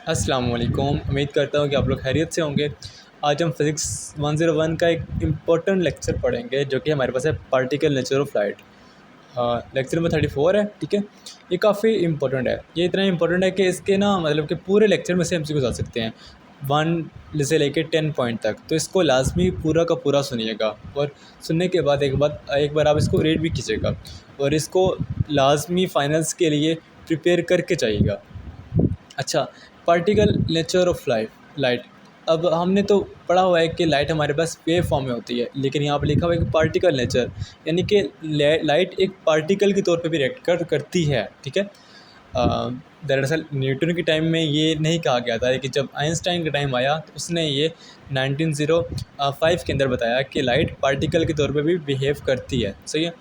अस्सलाम वालेकुम। उम्मीद करता हूँ कि आप लोग खैरियत से होंगे। आज हम फिज़िक्स 101 का एक इम्पोर्टेंट लेक्चर पढ़ेंगे जो कि हमारे पास है particle nature of light. Lecture number 34 है, ठीक है। ये काफ़ी इम्पोर्टेंट है, ये इतना इम्पोर्टेंट है कि इसके ना मतलब कि पूरे लेक्चर में से एमसीक्यूज़ आ सकते हैं 1 से लेके 10 पॉइंट तक। तो इसको लाजमी पूरा का पूरा सुनिएगा और सुनने के बाद एक बार आप इसको रीड भी कीजिएगा और इसको लाजमी फाइनल्स के लिए प्रिपेयर करके जाइएगा। अच्छा, पार्टिकल नेचर ऑफ लाइट। अब हमने तो पढ़ा हुआ है कि लाइट हमारे पास वेव फॉर्म में होती है, लेकिन यहाँ पर लिखा हुआ है कि पार्टिकल नेचर, यानी कि लाइट एक पार्टिकल के तौर पे भी रिएक्ट करती है, ठीक है। दरअसल न्यूटन के टाइम में ये नहीं कहा गया था, लेकिन जब आइंस्टाइन का टाइम आया तो उसने ये 1905 के अंदर बताया कि लाइट पार्टिकल के तौर पे भी बिहेव करती है। सही है,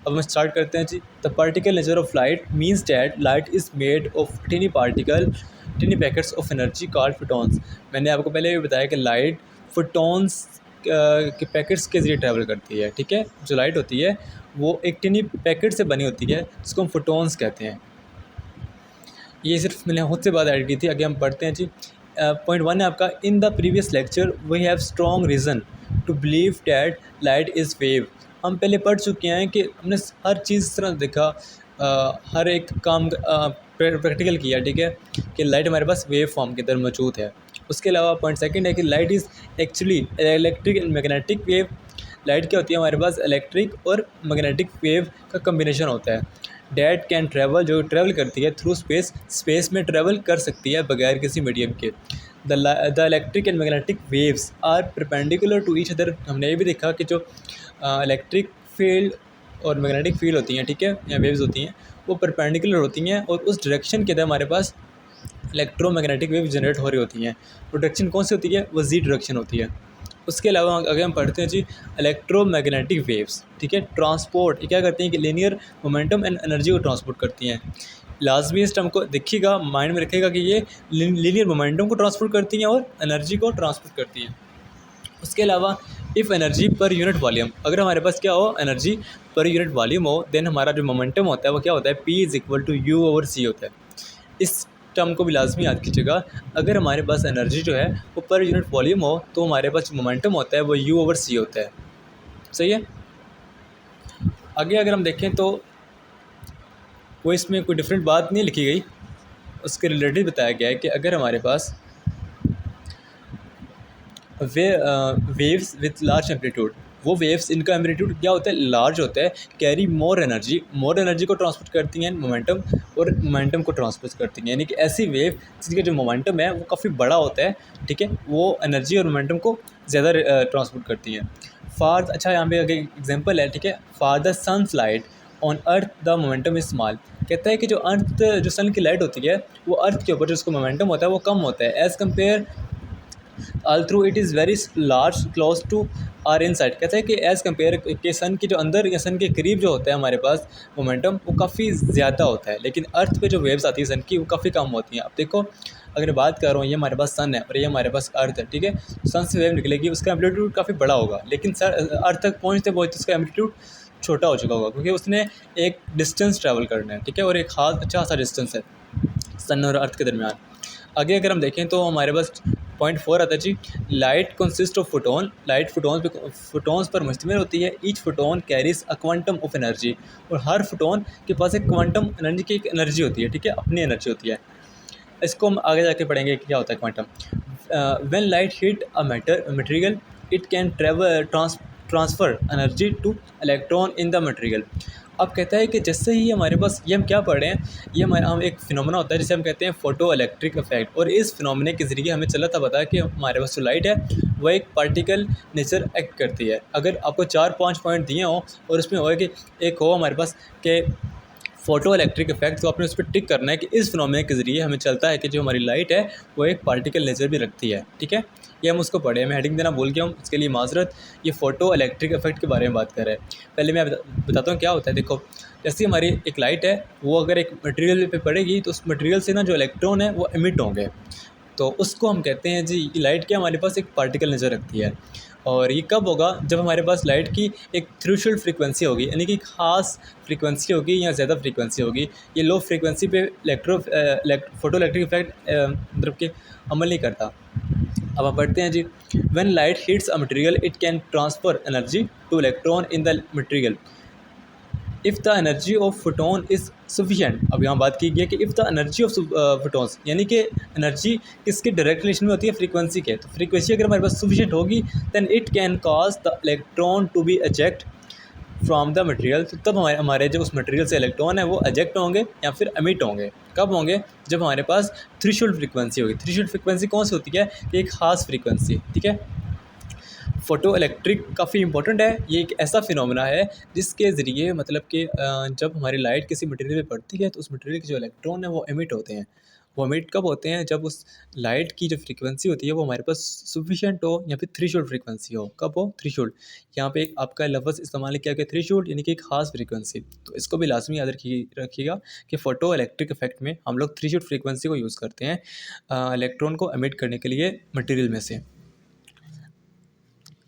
अब हम स्टार्ट करते हैं जी। The particle nature of light means that light is made of tiny packets of energy called photons. मैंने आपको पहले भी बताया कि लाइट फोटॉन्स के पैकेट्स के ज़रिए ट्रैवल करती है, ठीक है। जो लाइट होती है वो एक टिनी पैकेट से बनी होती है जिसको हम फोटॉन्स कहते हैं। ये सिर्फ मैंने खुद से बात ऐड की थी। आगे हम पढ़ते हैं जी। पॉइंट 1 है आपका, in the previous lecture we have strong reason to believe that light is wave. हम पहले पढ़ चुके हैं कि हमने हर चीज़ इस तरह देखा, हर एक काम प्रैक्टिकल किया, ठीक है, कि लाइट हमारे पास वेव फॉर्म के अंदर मौजूद है। उसके अलावा पॉइंट सेकंड है कि light is actually electric and magnetic wave. Light क्या होती है हमारे पास, इलेक्ट्रिक और मैग्नेटिक वेव का कम्बिनेशन होता है। डैट कैन ट्रैवल, जो ट्रैवल करती है थ्रू स्पेस में ट्रैवल कर सकती है बगैर किसी मीडियम के। The electric and magnetic waves are perpendicular to each other. हमने ये भी देखा कि जो इलेक्ट्रिक फील्ड और मैग्नेटिक फील्ड होती हैं, ठीक है, या वेव्स होती हैं, वो परपेंडिकुलर होती हैं और उस डायरेक्शन के अंदर हमारे पास इलेक्ट्रोमैग्नेटिक वेव जनरेट हो रही होती हैं। वो डायरेक्शन कौन सी होती है, वो जी डायरेक्शन होती है। उसके अलावा अगर हम पढ़ते हैं जी, इलेक्ट्रोमैग्नेटिक वेव्स, ठीक है, ट्रांसपोर्ट, ये क्या करती हैं कि लीनियर मोमेंटम एंड एनर्जी को ट्रांसपोर्ट करती हैं। लाजमी इस टर्म को देखिएगा, माइंड में रखिएगा कि ये लीनियर मोमेंटम को ट्रांसपोर्ट करती हैं और एनर्जी को ट्रांसपोर्ट करती हैं। उसके अलावा if energy per unit volume, अगर हमारे पास क्या हो, एनर्जी पर यूनिट वॉल्यूम हो, देन हमारा जो मोमेंटम होता है वो क्या होता है, P = U/C होता है। इस टर्म को भी लाजमी याद कीजिएगा। अगर हमारे पास एनर्जी जो है वो पर यूनिट वॉल्यूम हो तो हमारे पास मोमेंटम होता है वो U/C होता है। सही है। आगे अगर हम देखें तो वो इसमें कोई डिफरेंट बात नहीं लिखी गई, उसके रिलेटेड बताया गया है कि अगर हमारे पास वेव्स विथ लार्ज एम्पलीट्यूड, वो वेव्स इनका एम्पलीट्यूड क्या होता है, लार्ज होता है, कैरी मोर एनर्जी को ट्रांसपोर्ट करती हैं मोमेंटम, और मोमेंटम को ट्रांसपोर्ट करती हैं। यानी कि ऐसी वेव जिसका जो मोमेंटम है वो काफ़ी बड़ा होता है, ठीक है, वो एनर्जी और मोमेंटम को ज़्यादा ट्रांसपोर्ट करती हैं। अच्छा यहाँ पे आगे एग्जांपल है, ठीक है, for the sun's light on earth the momentum is small. कहता है कि जो सन की लाइट होती है वो अर्थ के ऊपर जो उसका मोमेंटम होता है वो कम होता है, as compare although it is very large close to our inside। कहता है कि एज़ कम्पेयर के सन के जो अंदर या सन के करीब जो होता है हमारे पास मोमेंटम वो काफ़ी ज़्यादा होता है, लेकिन अर्थ पे जो वेव्स आती है सन की वो काफ़ी कम होती हैं। अब देखो, अगर बात कर रहा हूँ, ये हमारे पास सन है और ये हमारे पास अर्थ है, ठीक है, सन से वेव निकलेगी, उसका एम्पलीट्यूड काफ़ी बड़ा होगा, लेकिन अर्थ तक पहुँचते उसका एम्पलीट्यूड छोटा हो चुका होगा, क्योंकि उसने एक डिस्टेंस ट्रैवल करना है, ठीक है, और एक अच्छा खासा डिस्टेंस है सन और अर्थ के दरमियान। आगे अगर हम देखें तो हमारे पास पॉइंट 4 आता है जी। Light consist of photon, light photons पर मुश्तमिल होती है। Each photon carries a quantum of energy, और हर फोटोन के पास एक क्वांटम एनर्जी की एक एनर्जी होती है, ठीक है, अपनी एनर्जी होती है। इसको हम आगे जाके पढ़ेंगे कि क्या होता है quantum. When light hit a material it can transfer energy to electron in the material. अब कहता है कि जैसे ही हमारे पास, ये हम क्या पढ़ रहे हैं, ये हम एक फिनोमेना होता है जिसे हम कहते हैं फोटो इलेक्ट्रिक इफेक्ट, और इस फिनोमेना के ज़रिए हमें चला था पता कि हमारे पास जो लाइट है वह एक पार्टिकल नेचर एक्ट करती है। अगर आपको 4-5 पॉइंट दिए हों और उसमें हो कि एक हो हमारे पास कि फ़ोटो इलेक्ट्रिक इफेक्ट, तो आपने उस पर टिक करना है कि इस फिनोमेना के ज़रिए हमें चलता है कि जो हमारी लाइट है वो एक पार्टिकल नेचर भी रखती है, ठीक है। ये हम उसको पढ़े, मैं हेडिंग देना भूल गया हूँ, इसके लिए माजरत। ये फ़ोटो इलेक्ट्रिक इफेक्ट के बारे में बात कर रहे हैं। पहले मैं बताता हूँ क्या होता है। देखो, जैसे हमारी एक लाइट है, वो अगर एक मटेरियल पे पड़ेगी तो उस मटेरियल से ना जो इलेक्ट्रॉन है वो एमिट होंगे, तो उसको हम कहते हैं जी, लाइट क्या हमारे पास एक पार्टिकल नेचर रखती है। और ये कब होगा, जब हमारे पास लाइट की एक थ्रेशोल्ड फ्रीक्वेंसी होगी, यानी कि खास फ्रीक्वेंसी होगी या ज़्यादा फ्रीक्वेंसी होगी। ये लो फ्रीक्वेंसी पे फोटो इलेक्ट्रिक इफेक्ट मतलब कि अमल नहीं करता। अब आप पढ़ते हैं जी, when light hits a material it can transfer energy to electron in the material if the energy of photon is sufficient. अब यहाँ बात की गई है कि if the energy of photons, यानी कि एनर्जी किसके डायरेक्ट रिलेशन में होती है, फ्रीक्वेंसी के। तो फ्रीक्वेंसी अगर हमारे पास सफिशेंट होगी then it can cause the electron to be eject from the material. तो तब हमारे हमारे जो उस मटेरियल से इलेक्ट्रॉन है वो एजेक्ट होंगे या फिर एमिट होंगे। कब होंगे, जब हमारे पास थ्रेशोल्ड फ्रीक्वेंसी होगी। थ्रेशोल्ड फ्रीक्वेंसी कौन सी होती है, कि एक खास फ्रीक्वेंसी, ठीक है। फ़ोटो इलेक्ट्रिक काफ़ी इंपॉर्टेंट है। ये एक ऐसा फिनोमेना है जिसके ज़रिए मतलब कि जब हमारी लाइट किसी मटेरियल पे पड़ती है तो उस मटेरियल के जो इलेक्ट्रॉन है वो एमिट होते हैं। वो एमिट कब होते हैं, जब उस लाइट की जो फ्रीक्वेंसी होती है वो हमारे पास सफिशिएंट हो या फिर थ्रेशोल्ड फ्रीक्वेंसी हो। कब हो, थ्रेशोल्ड। यहाँ पे एक आपका लफ्ज़ इस्तेमाल किया गया थ्रेशोल्ड, यानी कि एक खास फ्रीक्वेंसी। तो इसको भी लाजमी याद रखिएगा कि फ़ोटो इलेक्ट्रिक इफेक्ट में हम लोग थ्रेशोल्ड फ्रीक्वेंसी को यूज़ करते हैं इलेक्ट्रॉन को एमिट करने के लिए मटेरियल में से।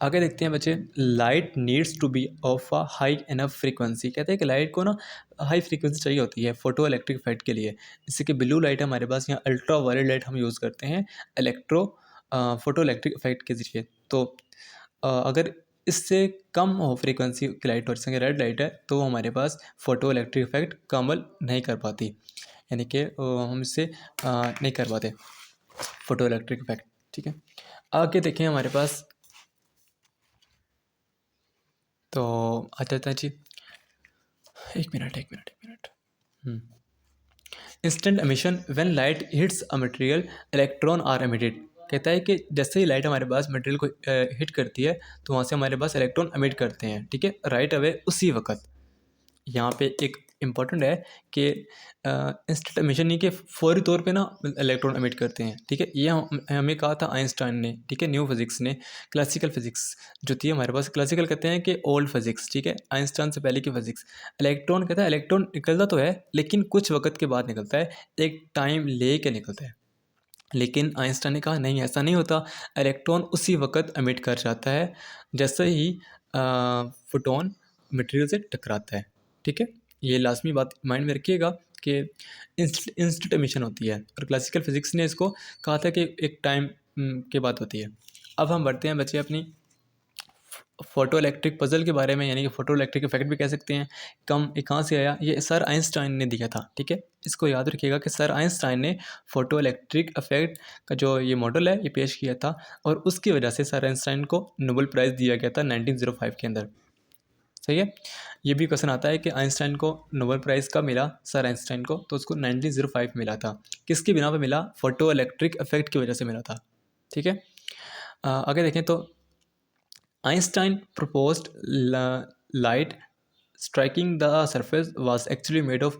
आगे देखते हैं बच्चे, light needs to be of a high enough frequency. कहते हैं कि लाइट को ना हाई फ्रीक्वेंसी चाहिए होती है फोटो इलेक्ट्रिक इफेक्ट के लिए। जैसे कि ब्लू लाइट है हमारे पास, यहाँ अल्ट्रा वायलेट लाइट हम यूज़ करते हैं इलेक्ट्रो फोटो इलेक्ट्रिक इफेक्ट के ज़रिए। तो अगर इससे कम हो फ्रीक्वेंसी की लाइट, और जैसे रेड लाइट है, तो हमारे पास फ़ोटो इलेक्ट्रिक इफेक्ट का अमल नहीं कर पाती, यानी कि हम इससे नहीं कर पाते फ़ोटो इलेक्ट्रिक इफेक्ट, ठीक है। आगे देखें हमारे पास, तो आ जाता है जी, एक minute. Instant emission, when light hits a material electron are emitted. कहता है कि जैसे ही लाइट हमारे पास मटेरियल को हिट करती है तो वहाँ से हमारे पास इलेक्ट्रॉन एमिट करते हैं, ठीक है, राइट अवे उसी वक्त। यहाँ पे एक इम्पॉर्टेंट है कि इंस्टेंट एमिशन नहीं, कि फौरी तौर पे ना इलेक्ट्रॉन एमिट करते हैं, ठीक है। ये हमें कहा था आइंस्टाइन ने, ठीक है, न्यू फिजिक्स ने। क्लासिकल फिजिक्स जो थी हमारे पास, क्लासिकल कहते हैं कि ओल्ड फिजिक्स, ठीक है, आइंस्टाइन से पहले की फिजिक्स। इलेक्ट्रॉन कहता है इलेक्ट्रॉन निकलता तो है लेकिन कुछ वक्त के बाद निकलता है, एक टाइम ले के निकलता है। लेकिन आइंस्टाइन ने कहा नहीं, ऐसा नहीं होता, इलेक्ट्रॉन उसी वक्त एमिट कर जाता है जैसे ही फोटोन मटेरियल से टकराता है, ठीक है। ये लाजमी बात माइंड में रखिएगा कि इंस्टेंट एमिशन होती है, और क्लासिकल फिजिक्स ने इसको कहा था कि एक टाइम के बाद होती है। अब हम बढ़ते हैं बच्चे अपनी फोटो इलेक्ट्रिक पजल के बारे में, यानी कि फोटो इलेक्ट्रिक इफेक्ट भी कह सकते हैं। ये कहाँ से आया, ये सर आइंस्टाइन ने दिया था, ठीक है। इसको याद रखिएगा कि सर आइंस्टाइन ने फोटो इलेक्ट्रिक इफेक्ट का जो ये मॉडल है ये पेश किया था, और उसकी वजह से सर आइंस्टाइन को नोबेल प्राइज़ दिया गया था 1905 के अंदर। सही है। ये भी क्वेश्चन आता है कि आइंस्टाइन को नोबेल प्राइज़ कब मिला, सर आइंस्टाइन को, तो उसको 1905 मिला था। किसकी बिना पर मिला, फोटो इलेक्ट्रिक इफेक्ट की वजह से मिला था, ठीक है। आगे देखें तो Einstein proposed light striking the surface was actually made of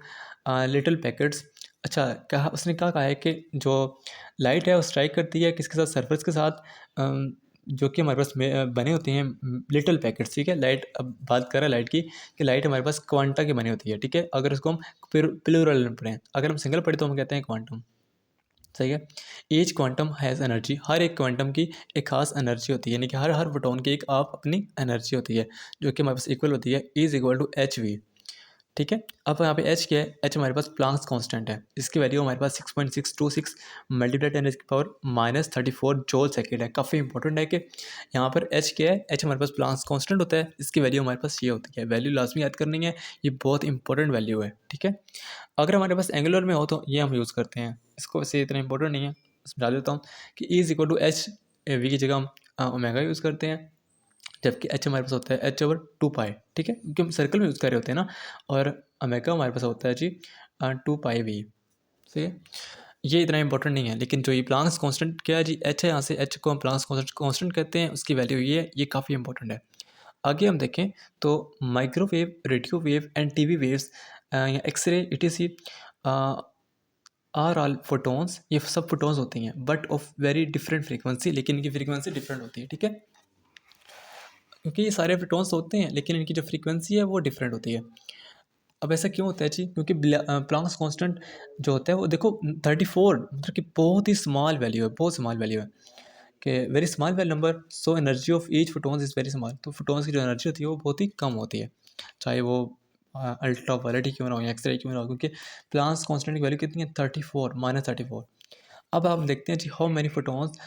little packets। अच्छा, कहा उसने क्या कहा है कि जो लाइट है वो स्ट्राइक करती है किसके साथ, सरफेस के साथ, जो कि हमारे पास बने होते हैं लिटिल पैकेट्स, ठीक है। लाइट, अब बात कर रहा है लाइट की, कि लाइट हमारे पास क्वांटा की बनी होती है, ठीक है। अगर उसको हम प्लूरल में पढ़ें, अगर हम सिंगल पढ़े तो हम कहते हैं क्वांटम, सही है। ईच क्वांटम हैज़ एनर्जी, हर एक क्वांटम की एक खास एनर्जी होती है, यानी कि हर हर फोटोन की एक आप अपनी एनर्जी होती है जो कि हमारे पास इक्वल होती है, is equal to h v, ठीक है। अब यहाँ पे एच क्या है, एच हमारे पास प्लांक्स कांस्टेंट है, इसकी वैल्यू हमारे पास 6.626 मल्टीप्लाई 10⁻⁻⁴ जूल सेकेंड है। काफ़ी इंपॉर्टेंट है कि यहाँ पर एच क्या है, एच हमारे पास प्लांक्स कांस्टेंट होता है, इसकी वैल्यू हमारे पास ये होती है। वैल्यू लाजमी याद करनी है, ये बहुत इंपॉर्टेंट वैल्यू है, ठीक है। अगर हमारे पास एंगुलर में हो तो ये हम यूज़ करते हैं, इसको वैसे इतना इंपॉर्टेंट नहीं है, समझा देता हूँ कि is equal to h v की जगह हम ओमेगा यूज़ करते हैं, जबकि एच हमारे पास होता है एच ओवर 2 पाई, ठीक है, क्योंकि हम सर्कल में यूज़ कर रहे होते हैं ना। और ओमेगा हमारे पास होता है जी 2 पाई वी, सही है। ये इतना इंपॉर्टेंट नहीं है, लेकिन जो ये प्लांक्स कांस्टेंट क्या है जी, एच है, यहाँ से एच को हम प्लांक्स कांस्टेंट कहते हैं, उसकी वैल्यू ये है, ये काफ़ी इंपॉर्टेंट है। आगे हम देखें तो microwave, radio wave and TV waves या x ray ETC are all photons, ये सब फोटोन्स होती हैं but of very different frequency, लेकिन इनकी फ्रीक्वेंसी डिफरेंट होती है, ठीक है। क्योंकि ये सारे फोटोन्स होते हैं लेकिन इनकी जो फ्रीक्वेंसी है वो डिफरेंट होती है। अब ऐसा क्यों होता है जी, क्योंकि प्लांक्स कांस्टेंट जो होता है वो देखो 34, मतलब कि बहुत ही स्मॉल वैल्यू है, बहुत स्मॉल वैल्यू है। कि very small value number so energy of each photons is very small. तो फोटोन्स की जो एनर्जी होती है वो बहुत ही कम होती है, चाहे वो अल्ट्रा वायलेट ही क्यों ना हो या एक्सरे क्यों ना हो, क्योंकि प्लांक्स कांस्टेंट की वैल्यू कितनी है 34 -34। अब आप देखते हैं जी how many photons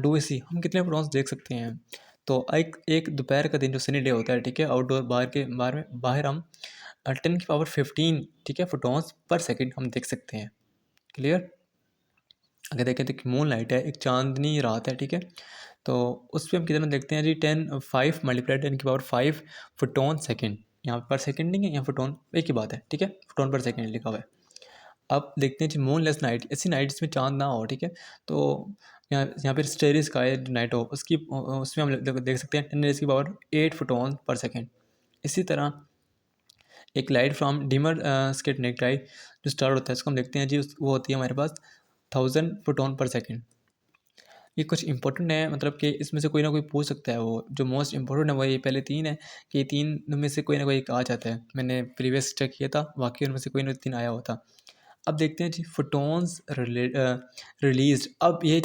do we see, हम कितने फोटोन्स देख सकते हैं। तो एक एक दोपहर का दिन जो सनी डे होता है, ठीक है, आउटडोर बाहर हम 10⁻15, ठीक है, फोटोन्स पर सेकेंड हम देख सकते हैं। क्लियर। अगर देखें तो मून लाइट है, एक चांदनी रात है, ठीक है, तो उस पर हम कितना देखते हैं जी 5 × 10⁵ फोटोन सेकेंड। यहाँ पर सेकेंड नहीं है, यहाँ फोटोन एक ही बात है, ठीक है, फोटोन पर सेकेंड लिखा हुआ है। अब देखते हैं जी मूनलेस नाइट, ऐसी नाइट जिसमें चांद ना हो, ठीक है, तो यहाँ पर स्टेरी स्काई नाइट हो, उसमें हम देख सकते हैं 10⁻8 फोटोन पर सेकेंड। इसी तरह एक light from dimmer skate next eye जो स्टार्ट होता है, उसको हम देखते हैं जी, वो होती है हमारे पास 1000 फोटोन पर सेकेंड। ये कुछ इंपॉर्टेंट है, मतलब कि इसमें से कोई ना कोई पूछ सकता है, वो जो मोस्ट इंपॉर्टेंट है वो ये पहले 3 है कि 3 में से कोई ना कोई एक आ जाता है। मैंने प्रीवियस चेक किया था, वाकई उनमें से कोई ना 3 आया होता। अब देखते हैं जी फोटोन्स रिलीज। अब ये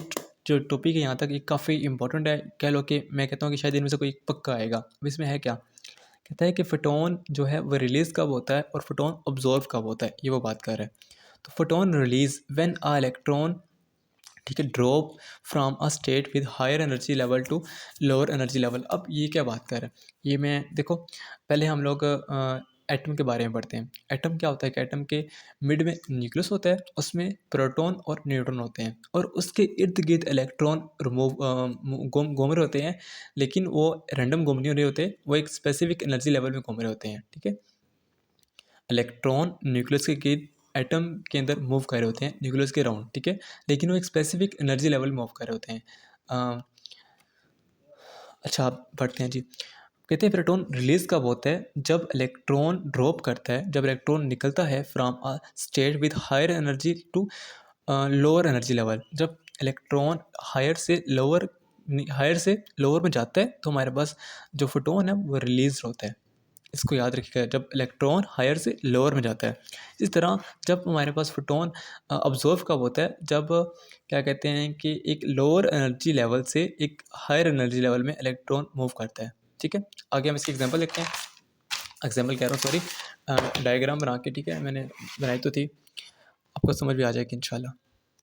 जो टॉपिक है यहाँ तक ये काफ़ी इंपॉर्टेंट है, कह लो कि मैं कहता हूँ कि शायद इनमें से कोई पक्का आएगा। अब इसमें है क्या, कहता है कि फोटोन जो है वो रिलीज़ कब होता है और फोटोन ऑब्जॉर्व कब होता है, ये वो बात कर रहे हैं। तो photon release when a electron, ठीक है, drop from a state with higher energy level to lower energy level. अब ये क्या बात कर रहे हैं, ये मैं देखो, पहले हम लोग एटम के बारे में पढ़ते हैं। एटम क्या होता है कि एटम के मिड में न्यूक्लियस होता है, उसमें प्रोटॉन और न्यूट्रॉन होते हैं, और उसके इर्द गिर्द इलेक्ट्रॉन घूम रहे होते हैं, लेकिन वो रैंडम घूम नहीं रहे होते, वो एक स्पेसिफिक एनर्जी लेवल में घूम रहे होते हैं, ठीक है। इलेक्ट्रॉन न्यूक्लियस के गिर्द एटम के अंदर मूव कर रहे होते हैं, न्यूक्लियस के राउंड, ठीक है, लेकिन वो एक स्पेसिफिक एनर्जी लेवल में मूव कर रहे होते हैं। अच्छा, आप पढ़ते हैं जी। कहते हैं प्रोटॉन रिलीज कब होता है, जब इलेक्ट्रॉन ड्रॉप करता है, जब इलेक्ट्रॉन निकलता है from a state with higher energy to lower energy level. जब इलेक्ट्रॉन हायर से लोअर में जाता है तो हमारे पास जो फोटोन है वो रिलीज होता है। इसको याद रखिएगा, जब इलेक्ट्रॉन हायर से लोअर में जाता है। इस तरह जब हमारे पास फोटोन ऑब्जॉर्व कब होता है, जब क्या कहते हैं कि एक लोअर एनर्जी लेवल से एक हायर एनर्जी लेवल में इलेक्ट्रॉन मूव करता है, ठीक है। आगे हम इसकी एग्जांपल देखते हैं, एग्जांपल कह रहा हूँ सॉरी, डायग्राम बना के, ठीक है, मैंने बनाई तो थी, आपको समझ भी आ जाएगी इंशाल्लाह।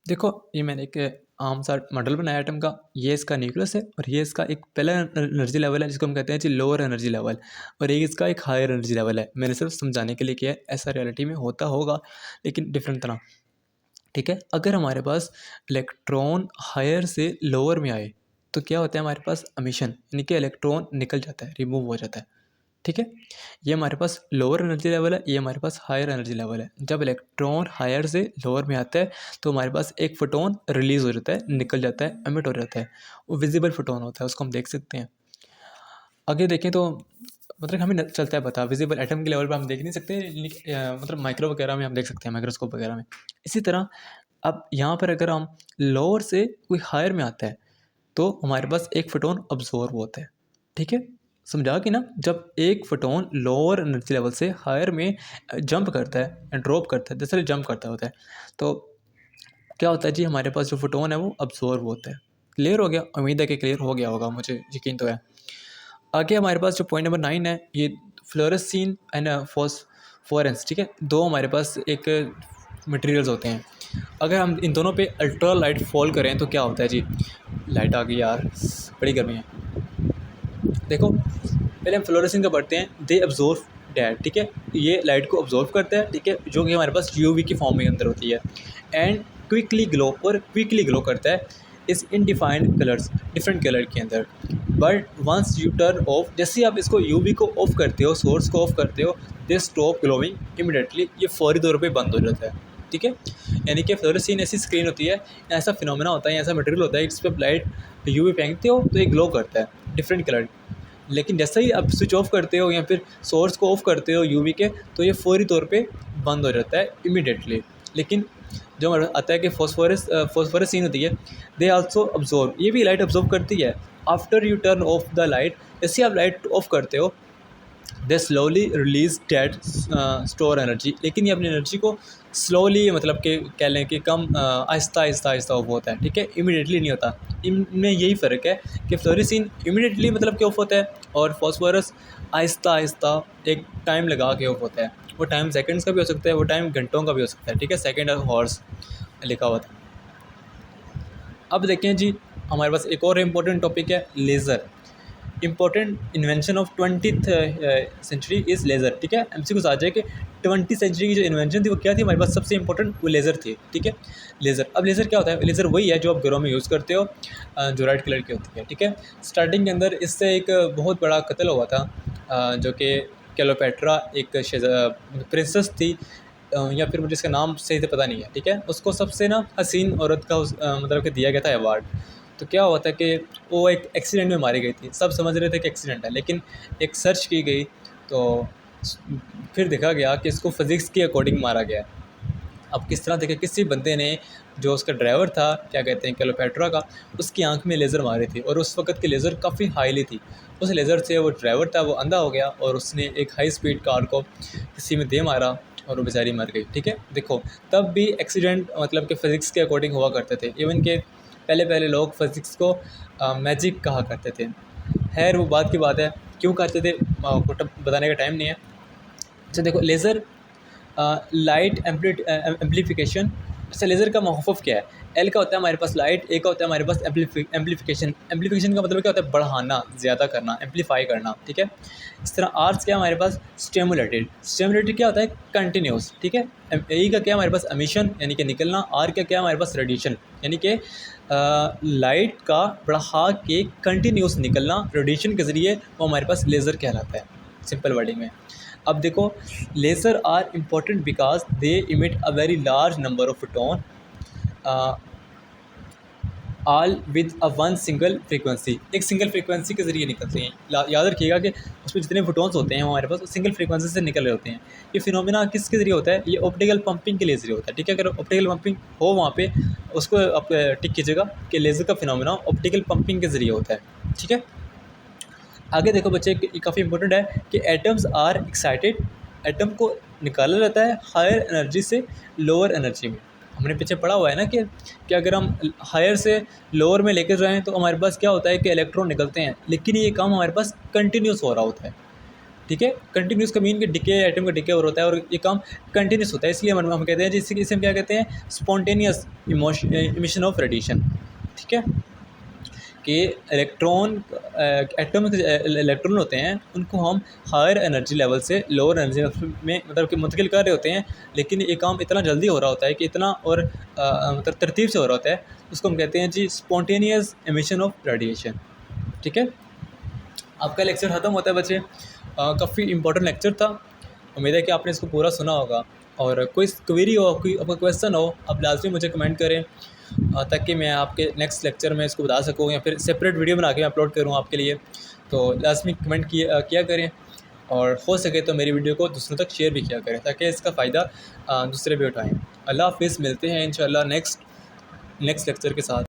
देखो, ये मैंने एक आम सा मॉडल बनाया एटम का, ये इसका न्यूक्लियस है और ये इसका एक पहला एनर्जी लेवल है जिसको हम कहते हैं जी लोअर एनर्जी लेवल, और ये इसका एक हायर एनर्जी लेवल है। मैंने सिर्फ समझाने के लिए किया है, ऐसा रियलिटी में होता होगा लेकिन डिफरेंट तरह, ठीक है। अगर हमारे पास इलेक्ट्रॉन हायर से लोअर में आए तो क्या होता है, हमारे पास एमिशन, यानी कि इलेक्ट्रॉन निकल जाता है, रिमूव हो जाता है, ठीक है। ये हमारे पास लोअर एनर्जी लेवल है, ये हमारे पास हायर एनर्जी लेवल है। जब इलेक्ट्रॉन हायर से लोअर में आता है तो हमारे पास एक फोटोन रिलीज हो जाता है, निकल जाता है, एमिट हो जाता है, वो विजिबल फोटोन होता है, उसको हम देख सकते हैं। आगे देखें तो मतलब हमें चलता है पता, विजिबल एटम के लेवल पर हम देख नहीं सकते, मतलब माइक्रो वगैरह में हम देख सकते हैं, माइक्रोस्कोप वगैरह में। इसी तरह अब यहाँ पर अगर हम लोअर से कोई हायर में आता है तो हमारे पास एक फोटोन ऑब्जॉर्व होता है, ठीक है। समझा कि ना, जब एक फोटोन लोअर एनर्जी लेवल से हायर में जंप करता है, ड्रॉप करता है, दरअसल जंप करता होता है, तो क्या होता है जी, हमारे पास जो फोटोन है वो अब्जॉर्व होता है। क्लियर हो गया, उम्मीद है कि क्लियर हो गया होगा, मुझे यकीन तो है। आगे हमारे पास जो पॉइंट नंबर 9 है, ये फ्लोरेसेंस एंड फॉस्फोरेंस, ठीक है, दो हमारे पास एक मटेरियल्स होते हैं। अगर हम इन दोनों पे अल्ट्रा लाइट फॉल करें तो क्या होता है जी, लाइट आ गई यार, बड़ी गर्मी है। देखो, पहले हम फ्लोरेसेंस का पढ़ते हैं, दे अब्जॉर्व डैट, ठीक है, ये लाइट को अब्जॉर्व करता है, ठीक है, जो कि हमारे पास यूवी की फॉर्म में अंदर होती है, एंड क्विकली ग्लो करता है इस इनडिफाइंड कलर्स, डिफरेंट कलर के अंदर। But once you turn off, जैसे ही आप इसको यूवी को ऑफ करते हो, सोर्स को ऑफ करते हो, दे स्टॉप ग्लोइंग इमिडिएटली, ये फौरी तौर पे बंद हो जाता है, ठीक है। यानी कि फ्लोरेसेंस ऐसी स्क्रीन होती है, ऐसा फिनोमेना होता है, ऐसा मटेरियल होता है, इस पर लाइट यूवी फेंकते हो तो ये ग्लो करता है डिफरेंट कलर, लेकिन जैसे ही आप स्विच ऑफ करते हो या फिर सोर्स को ऑफ करते हो यूवी के, तो ये फौरी तौर पे बंद हो जाता है इमीडिएटली। लेकिन जो आता है कि फॉस्फोरस होती है, दे आल्सो अब्जॉर्व, ये भी लाइट अब्जॉर्व करती है। After you turn off the light, जैसे आप लाइट ऑफ करते हो they slowly release that store energy, लेकिन ये अपनी एनर्जी को स्लोली मतलब कि कह लें कि कम आहिस्ता आहिस्ता आहिस्ता ऑफ होता है, ठीक है, इमीडिएटली नहीं होता। इनमें यही फ़र्क है कि फ्लोरेसिन इमीडिएटली मतलब कि ऑफ होता है और फॉस्फोरस आहिस्ता आहिस्ता एक टाइम लगा के ऑफ होता है। वो टाइम सेकंड्स का भी हो सकता है, वो टाइम घंटों का भी हो सकता है, ठीक है, सेकंड और हॉर्स लिखा हुआ था। अब देखें जी, हमारे पास एक और इम्पोर्टेंट टॉपिक है laser. Important invention of 20th century is laser, ठीक है। एमसीक्यूज आ जाए कि 20th सेंचुरी की जो इन्वेंशन थी वो क्या थी हमारे पास, सबसे इंपॉर्टेंट वो लेज़र थी, ठीक है। लेज़र, अब लेज़र क्या होता है? लेज़र वही है जो आप घरों में यूज़ करते हो, जो रेड कलर की होती है, ठीक है। स्टार्टिंग के अंदर इससे एक बहुत बड़ा कत्ल हुआ था, जो कि क्लेयोपेट्रा एक प्रिंसेस थी, या फिर मुझे इसका नाम सही से पता नहीं है, ठीक है। उसको सबसे ना हसीन औरत का मतलब कि दिया गया था अवार्ड। तो क्या हुआ था कि वो एक एक्सीडेंट में मारी गई थी, सब समझ रहे थे कि एक्सीडेंट है, लेकिन एक सर्च की गई तो फिर देखा गया कि इसको फिज़िक्स के अकॉर्डिंग मारा गया है। अब किस तरह देखें, किसी बंदे ने जो उसका ड्राइवर था, क्या कहते हैं, क्लेयोपेट्रा का, उसकी आंख में लेज़र मारी थी और उस वक्त की लेज़र काफ़ी हाईली थी। उस लेज़र से वो ड्राइवर था वो अंधा हो गया और उसने एक हाई स्पीड कार को किसी में दे मारा और वो बेचारी मर गई, ठीक है। देखो, तब भी एक्सीडेंट मतलब कि फ़िज़िक्स के अकॉर्डिंग हुआ करते थे। इवन के पहले पहले लोग फ़िज़िक्स को मैजिक कहा करते थे। खैर वो बात की बात है, क्यों कहते थे बताने का टाइम नहीं है। अच्छा देखो, लेज़र लाइट एम्प्लीफिकेशन। अच्छा, लेज़र का मखफ़ क्या है? एल का होता है हमारे पास लाइट, ए का होता है हमारे पास एम्प्लीफिकेशन। एम्प्लीफिकेशन का मतलब क्या होता है? बढ़ाना, ज़्यादा करना, एम्प्लीफाई करना, ठीक है। इस तरह आर्स क्या है हमारे पास? स्टिमुलेटेड। स्टिमुलेटेड क्या होता है? कंटिन्यूस, ठीक है। ए का क्या है हमारे पास? एमिशन यानी कि निकलना। आर का क्या है हमारे पास? रेडिएशन यानी कि लाइट का बढ़ा के कंटिन्यूस निकलना रेडिएशन के ज़रिए, वो हमारे पास लेज़र कहलाता है, सिंपल वर्डिंग में। अब देखो, laser are important because they emit a very large number of photon all with a one single frequency. एक सिंगल फ्रीक्वेंसी के ज़रिए निकलते हैं। याद रखिएगा कि उसमें जितने फोटोन्स होते हैं हमारे पास, सिंगल फ्रीक्वेंसी से निकल रहे होते हैं। ये फिनोमेना किसके ज़रिए होता है? ये ऑप्टिकल पंपिंग के ज़रिए होता है, ठीक है। अगर ऑप्टिकल पंपिंग हो वहाँ पे, उसको आप टिक कीजिएगा कि लेज़र का फिनोमेना ऑप्टिकल पंपिंग के ज़रिए होता है, ठीक है। आगे देखो बच्चे, काफ़ी इंपॉर्टेंट है कि एटम्स आर एक्साइटेड। एटम को निकाला जाता है हायर एनर्जी से लोअर एनर्जी में। हमने पीछे पढ़ा हुआ है ना कि अगर हम हायर से लोअर में लेकर जाएँ तो हमारे पास क्या होता है कि इलेक्ट्रॉन निकलते हैं, लेकिन ये काम हमारे पास कंटिन्यूस हो रहा होता है, ठीक है। कंटिन्यूस का मीन कि डिके, एटम का डिके हो रहा होता है और ये काम कंटिन्यूस होता है। इसलिए हम कहते हैं जिससे इसे हम क्या कहते हैं? स्पॉन्टेनियस इमिशन ऑफ रेडिएशन, ठीक है। कि इलेक्ट्रॉन एटम इलेक्ट्रॉन होते हैं, उनको हम हायर एनर्जी लेवल से लोअर एनर्जी में मतलब कि मुंतकिल कर रहे होते हैं, लेकिन ये काम इतना जल्दी हो रहा होता है कि इतना और मतलब तरतीब से हो रहा होता है, उसको हम कहते हैं जी स्पॉन्टेनियस एमिशन ऑफ रेडिएशन, ठीक है। आपका लेक्चर ख़त्म होता है बच्चे। काफ़ी इंपॉर्टेंट लेक्चर था, उम्मीद है कि आपने इसको पूरा सुना होगा। और कोई क्वेरी हो, कोई आपका क्वेश्चन हो, आप लाजमी मुझे कमेंट करें, ताकि मैं आपके नेक्स्ट लेक्चर में इसको बता सकूँ या फिर सेपरेट वीडियो बना के अपलोड करूँ आपके लिए। तो लाजमी कमेंट किया करें और हो सके तो मेरी वीडियो को दूसरों तक शेयर भी किया करें, ताकि इसका फ़ायदा दूसरे भी उठाएँ। अल्लाह हाफ़िज़, मिलते हैं इंशाअल्लाह नेक्स्ट लेक्चर के साथ।